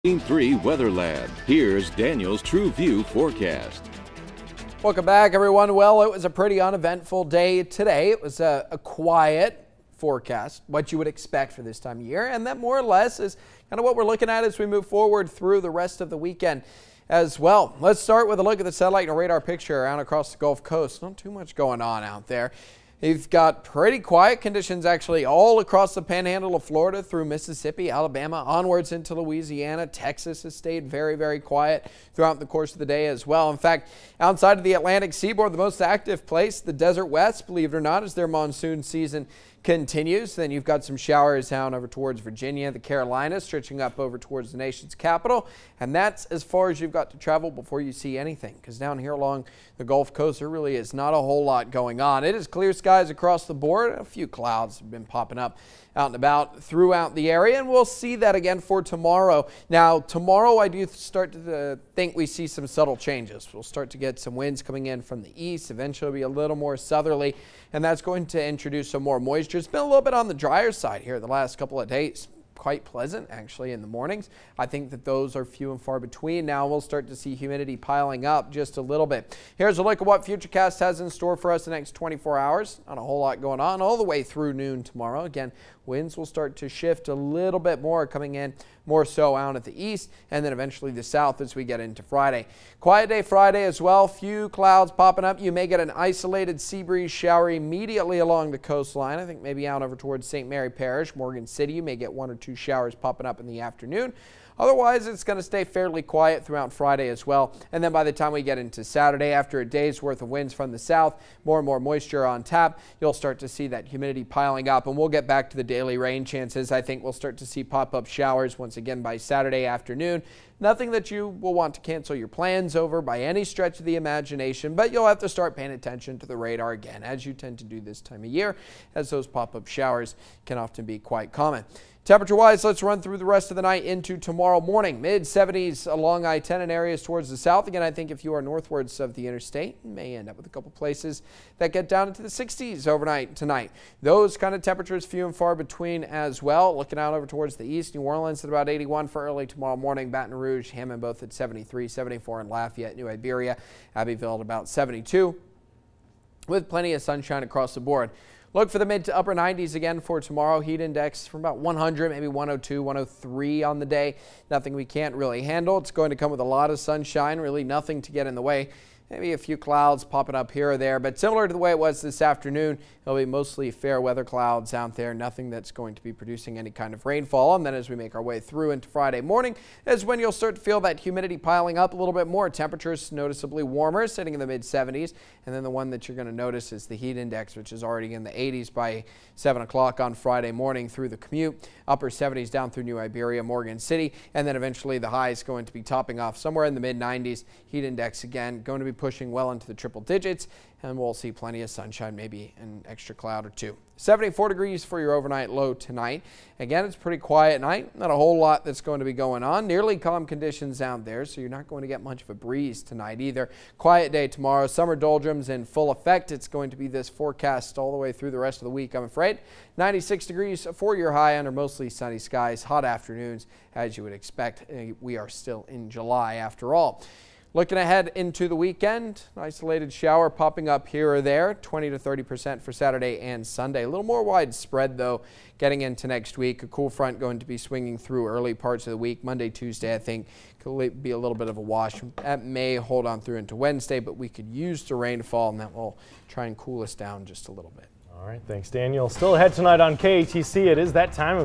3 Weather Lab. Here's Daniel's True View forecast. Welcome back, everyone. Well, it was a pretty uneventful day today. It was a quiet forecast, what you would expect for this time of year, and that more or less is kind of what we're looking at as we move forward through the rest of the weekend as well. Let's start with a look at the satellite and radar picture around across the Gulf Coast. Not too much going on out there. You've got pretty quiet conditions actually all across the panhandle of Florida through Mississippi, Alabama, onwards into Louisiana. Texas has stayed very, very quiet throughout the course of the day as well. In fact, outside of the Atlantic seaboard, the most active place, the Desert West, believe it or not, as their monsoon season continues. Then you've got some showers down over towards Virginia, the Carolinas, stretching up over towards the nation's capital. And that's as far as you've got to travel before you see anything, because down here along the Gulf Coast, there really is not a whole lot going on. It is clear skies across the board. A few clouds have been popping up out and about throughout the area, and we'll see that again for tomorrow. Now, tomorrow I do start to think we see some subtle changes. We'll start to get some winds coming in from the east, eventually be a little more southerly, and that's going to introduce some more moisture. It's been a little bit on the drier side here the last couple of days. Quite pleasant actually in the mornings. I think that those are few and far between. Now we'll start to see humidity piling up just a little bit. Here's a look at what Futurecast has in store for us the next 24 hours. Not a whole lot going on all the way through noon tomorrow. Again, winds will start to shift a little bit more, coming in more so out at the east and then eventually the south as we get into Friday. Quiet day Friday as well. Few clouds popping up. You may get an isolated sea breeze shower immediately along the coastline. I think maybe out over towards St. Mary Parish, Morgan City. You may get 1 or 2 showers popping up in the afternoon. Otherwise, it's going to stay fairly quiet throughout Friday as well. And then by the time we get into Saturday, after a day's worth of winds from the south, more and more moisture on tap, you'll start to see that humidity piling up. And we'll get back to the daily rain chances. I think we'll start to see pop-up showers once again by Saturday afternoon. Nothing that you will want to cancel your plans over by any stretch of the imagination, but you'll have to start paying attention to the radar again, as you tend to do this time of year, as those pop-up showers can often be quite common. Temperature-wise, let's run through the rest of the night into tomorrow morning. Mid-70s along I-10 and areas towards the south. Again, I think if you are northwards of the interstate, you may end up with a couple places that get down into the 60s overnight tonight. Those kind of temperatures few and far between as well. Looking out over towards the east, New Orleans at about 81 for early tomorrow morning. Baton Rouge, Hammond both at 73, 74 in Lafayette, New Iberia, Abbeville at about 72, with plenty of sunshine across the board. Look for the mid to upper 90s again for tomorrow. Heat index from about 100, maybe 102, 103 on the day. Nothing we can't really handle. It's going to come with a lot of sunshine, really nothing to get in the way. Maybe a few clouds popping up here or there, but similar to the way it was this afternoon, it'll be mostly fair weather clouds out there. Nothing that's going to be producing any kind of rainfall. And then as we make our way through into Friday morning is when you'll start to feel that humidity piling up a little bit more. Temperatures noticeably warmer, sitting in the mid-70s. And then the one that you're going to notice is the heat index, which is already in the 80s by 7 o'clock on Friday morning through the commute. Upper 70s down through New Iberia, Morgan City. And then eventually the high is going to be topping off somewhere in the mid-90s. Heat index again going to be pushing well into the triple digits, and we'll see plenty of sunshine, maybe an extra cloud or two. 74 degrees for your overnight low tonight. Again, it's a pretty quiet night. Not a whole lot that's going to be going on. Nearly calm conditions out there, so you're not going to get much of a breeze tonight either. Quiet day tomorrow. Summer doldrums in full effect. It's going to be this forecast all the way through the rest of the week, I'm afraid. 96 degrees for your high under mostly sunny skies. Hot afternoons, as you would expect. We are still in July after all. Looking ahead into the weekend, isolated shower popping up here or there, 20 to 30% for Saturday and Sunday. A little more widespread, though, getting into next week. A cool front going to be swinging through early parts of the week. Monday, Tuesday, I think, could be a little bit of a wash. That may hold on through into Wednesday, but we could use the rainfall, and that will try and cool us down just a little bit. All right, thanks, Daniel. Still ahead tonight on KATC. It is that time of